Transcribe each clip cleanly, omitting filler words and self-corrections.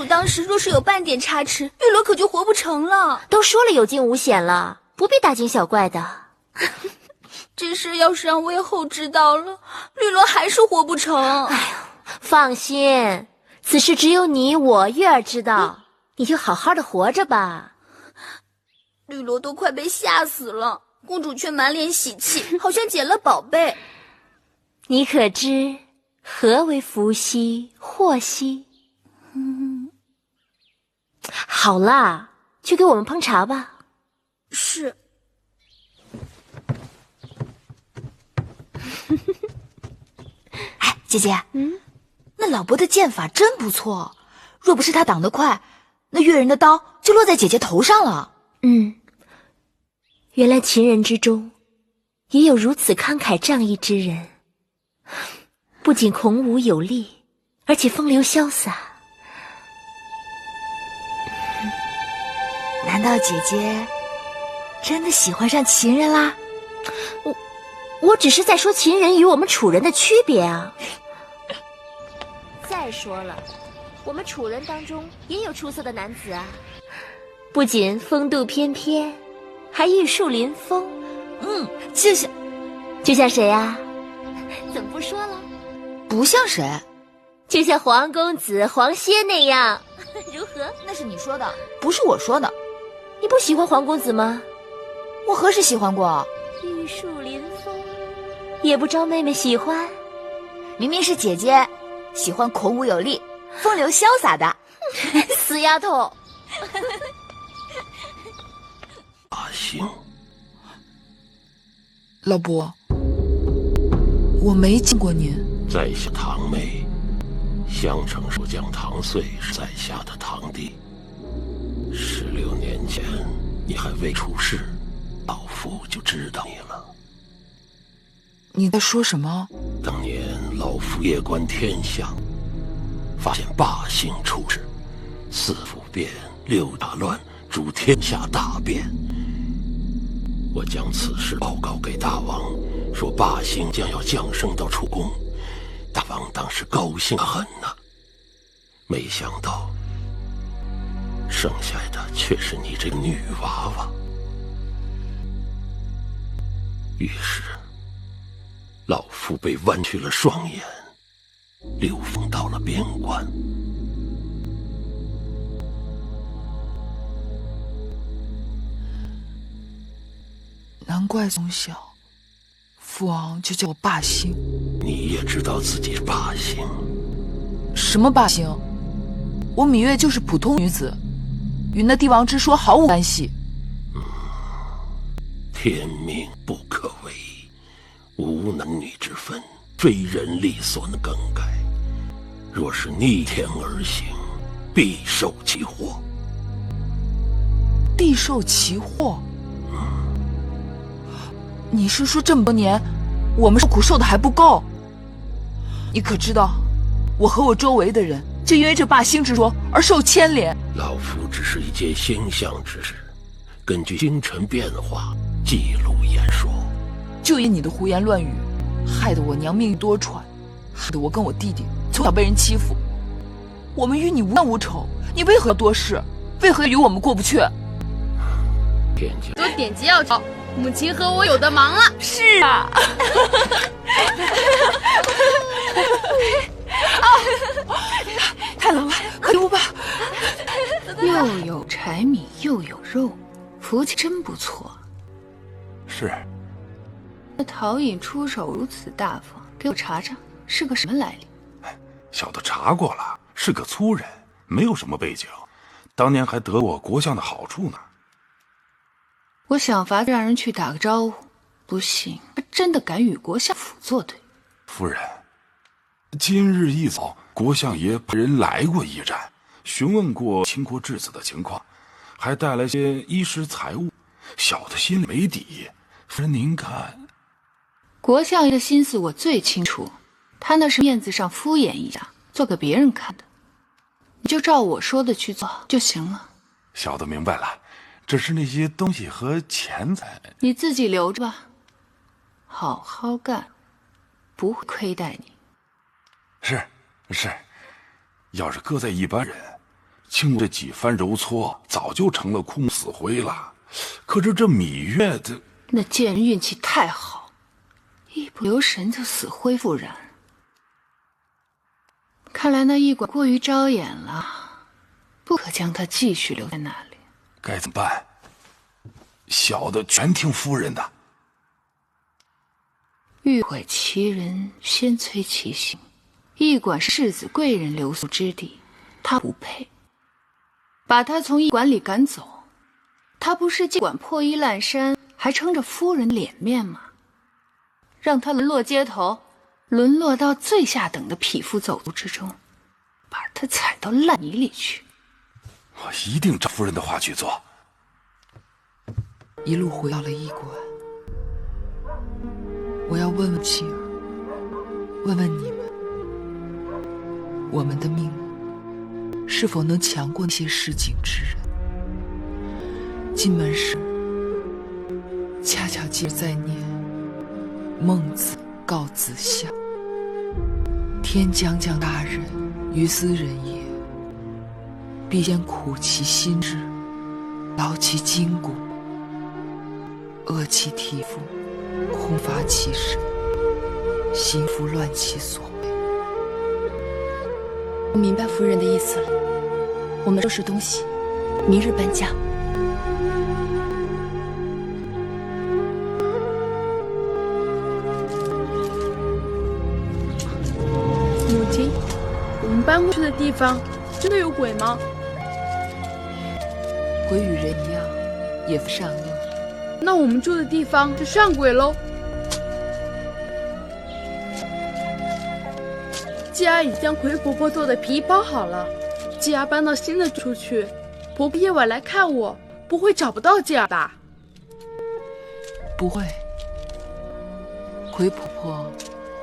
主当时若是有半点差池，绿萝可就活不成了。都说了有惊无险了，不必大惊小怪的。只是要是让魏后知道了，绿萝还是活不成。哎呦，放心，此事只有你我月儿知道，你就好好的活着吧。绿萝都快被吓死了，公主却满脸喜气，好像捡了宝贝。你可知何为福兮祸兮？好啦，去给我们烹茶吧。是。哎，姐姐，那老伯的剑法真不错，若不是他挡得快，那越人的刀就落在姐姐头上了。原来秦人之中也有如此慷慨仗义之人，不仅孔武有力，而且风流潇洒。难道姐姐真的喜欢上秦人啦？我只是在说秦人与我们楚人的区别啊。再说了，我们楚人当中也有出色的男子啊，不仅风度翩翩，还玉树临风。就像谁啊？怎么不说了？不像谁？就像黄公子黄歇那样，如何？那是你说的，不是我说的。你不喜欢黄公子吗？我何时喜欢过？玉树临风，也不招妹妹喜欢。明明是姐姐喜欢孔武有力、风流潇洒的。死丫头！阿星，老伯，我没见过您。在下堂妹，襄城守将唐遂是在下的堂弟。16年前，你还未出世，老夫就知道你了。你在说什么？当年老夫夜观天象，发现霸星出世，4府变，6大乱，主天下大变。我将此事报告给大王，说霸星将要降生到楚宫。大王当时高兴得很呐，没想到剩下的却是你这个女娃娃。于是老夫被剜去了双眼，流放到了边关。难怪从小父王就叫我霸星。你也知道自己是霸星？什么霸星？我芈月就是普通女子，与那帝王之说毫无关系。天命不可违，无男女之分，非人力所能更改。若是逆天而行，必受其祸。必受其祸？你是说这么多年，我们受苦受的还不够？你可知道，我和我周围的人就因为这霸星之说而受牵连。老夫只是一件星象之事，根据星辰变化记录言说。就因你的胡言乱语，害得我娘命多舛，害得我跟我弟弟从小被人欺负。我们与你无冤无仇，你为何要多事？为何与我们过不去？多点击要求，母亲和我有的忙了。是啊。太冷了，快丢吧。又有柴米又有肉，福气真不错。是。那陶尹出手如此大方，给我查查是个什么来历？小的查过了，是个粗人，没有什么背景，当年还得过国相的好处呢。我想法子让人去打个招呼，不幸他真的敢与国相府作对。夫人，今日一早，国相爷派人来过驿站，询问过秦国质子的情况，还带来些衣食财物，小的心里没底。夫人您看，国相爷的心思我最清楚，他那是面子上敷衍一下，做给别人看的。你就照我说的去做就行了。小的明白了，只是那些东西和钱财，你自己留着吧，好好干，不会亏待你。是，要是搁在一般人，经过这几番揉搓，早就成了枯木死灰了。可是这芈月的那贱人运气太好，一不留神就死灰复燃。看来那驿馆过于招眼了，不可将他继续留在那里。该怎么办？小的全听夫人的。欲毁其人，先摧其心。驿馆是世子贵人留宿之地，他不配。把他从驿馆里赶走，他不是尽管破衣烂衫，还撑着夫人脸面吗？让他沦落街头，沦落到最下等的匹夫走卒之中，把他踩到烂泥里去。我一定照夫人的话去做。一路回到了驿馆，我要问问妻儿，问问你们，我们的命是否能强过那些市井之人？进门时，恰巧记着在念孟子告子夏：天将降大任于斯人也，必先苦其心志，劳其筋骨，饿其体肤，空乏其身，心腹乱其所为。我明白夫人的意思了，我们收拾东西，明日搬家。母亲，我们搬过去的地方真的有鬼吗？鬼与人一样，也分善恶。那我们住的地方就上鬼喽。季阿已经将葵婆婆做的皮包好了，季阿搬到新的住处去。婆婆夜晚来看我，不会找不到季阿吧？不会，葵婆婆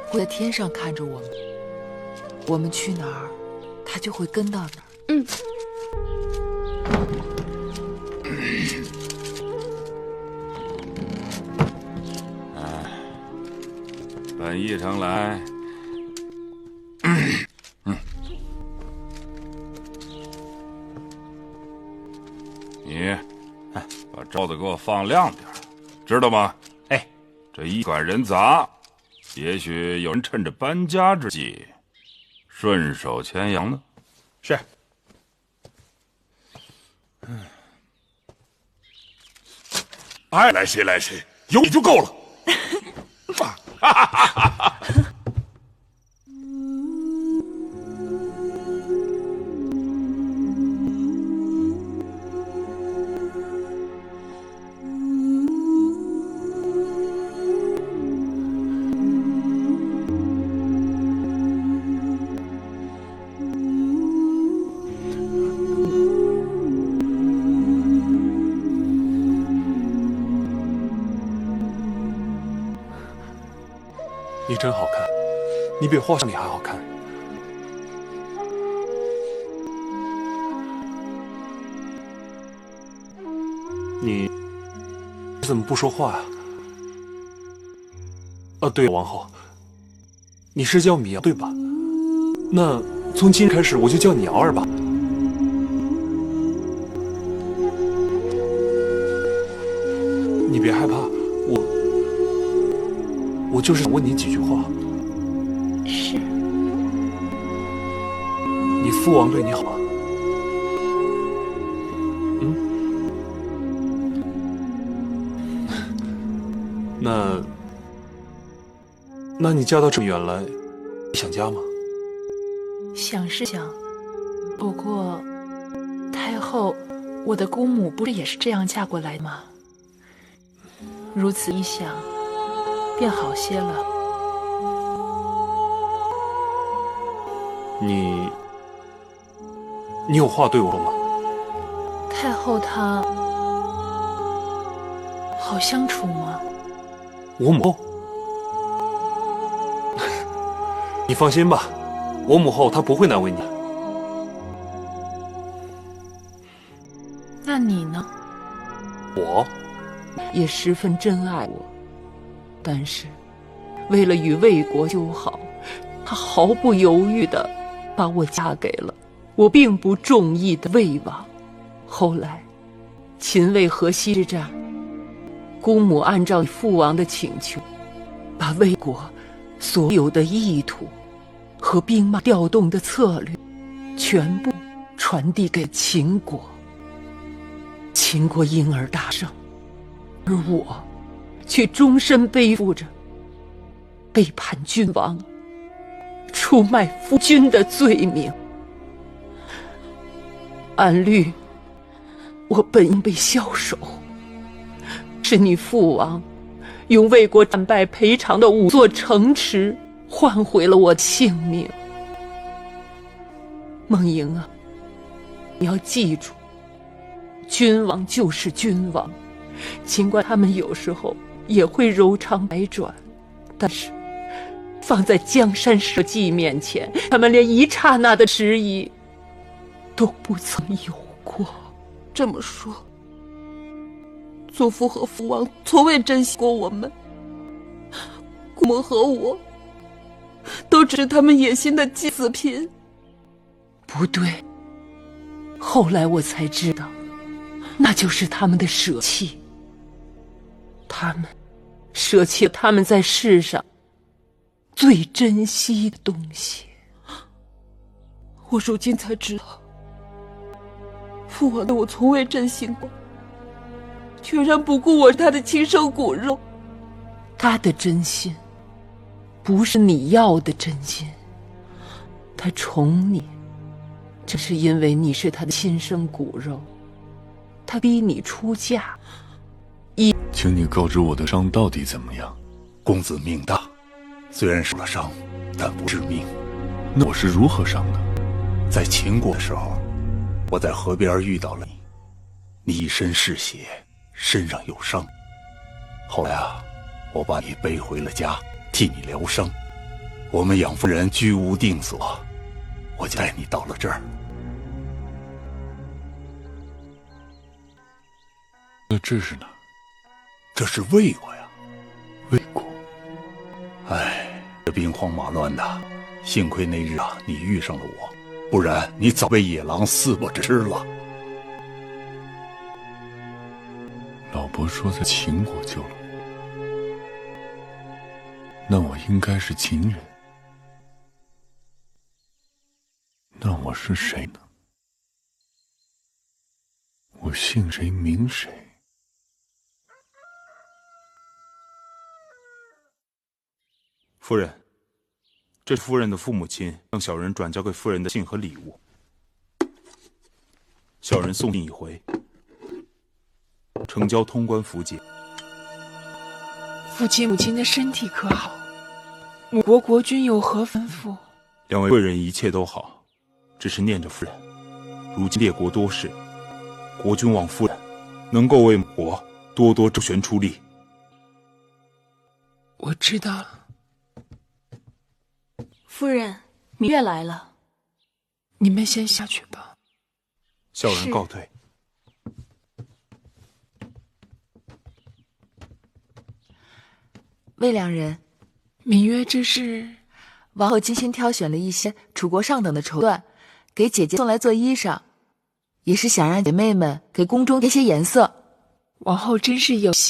会在天上看着我们，我们去哪儿，她就会跟到哪儿。嗯。本驿丞来。你，把罩子给我放亮点，知道吗？哎，这驿馆人杂，也许有人趁着搬家之际，顺手牵羊呢。是。爱来谁来谁，有你就够了。你真好看，你比画上里还好看。你怎么不说话呀？啊，对了，王后，你是叫米瑶对吧？那从今日开始我就叫你瑶儿吧。你别害怕，我就是想问你几句话。是。你父王对你好吗？那你嫁到这么远来，你想家吗？想是想，不过太后，我的姑母不是也是这样嫁过来的吗？如此一想，便好些了。你有话对我说吗？太后她好相处吗？我母后，你放心吧，我母后她不会难为你。那你呢？我也十分珍爱我，但是为了与魏国修好，她毫不犹豫地把我嫁给了我并不中意的魏王。后来，秦魏河西之战，姑母按照父王的请求，把魏国所有的意图和兵马调动的策略，全部传递给秦国。秦国因而大胜，而我却终身背负着背叛君王、出卖夫君的罪名。按律，我本应被枭首，是你父王用魏国战败赔偿的5座城池换回了我的性命。孟莹啊，你要记住，君王就是君王，尽管他们有时候也会柔肠百转，但是放在江山社稷面前，他们连一刹那的迟疑都不曾有过。这么说，祖父和父王从未珍惜过我们，姑母和我都只是他们野心的祭祀品。不对，后来我才知道，那就是他们的舍弃。他们舍弃了他们在世上最珍惜的东西。我如今才知道，父王对我从未真心过，全然不顾我是他的亲生骨肉。他的真心不是你要的真心，他宠你，这是因为你是他的亲生骨肉。他逼你出嫁，请你告知我的伤到底怎么样？公子命大，虽然受了伤，但不致命。那我是如何伤的？在秦国的时候，我在河边遇到了你，你一身是血，身上有伤。后来啊，我把你背回了家，替你疗伤。我们养夫人居无定所，我就带你到了这儿。那这是哪？这是魏国呀。魏国。哎，这兵荒马乱的，幸亏那日啊，你遇上了我，不然你早被野狼撕破吃了。老伯说在秦国救了我，那我应该是秦人。那我是谁呢？我姓谁名谁？夫人，这是夫人的父母亲让小人转交给夫人的信和礼物。小人送信已回，呈交通关符节。父亲母亲的身体可好？母国国君有何吩咐？两位贵人一切都好，只是念着夫人。如今列国多事，国君望夫人能够为母国多多周旋出力。我知道了。夫人，芈月来了。你们先下去吧。小人告退。魏良人，芈月这是？王后精心挑选了一些楚国上等的绸缎，给姐姐送来做衣裳，也是想让姐妹们给宫中添些颜色。王后真是有心。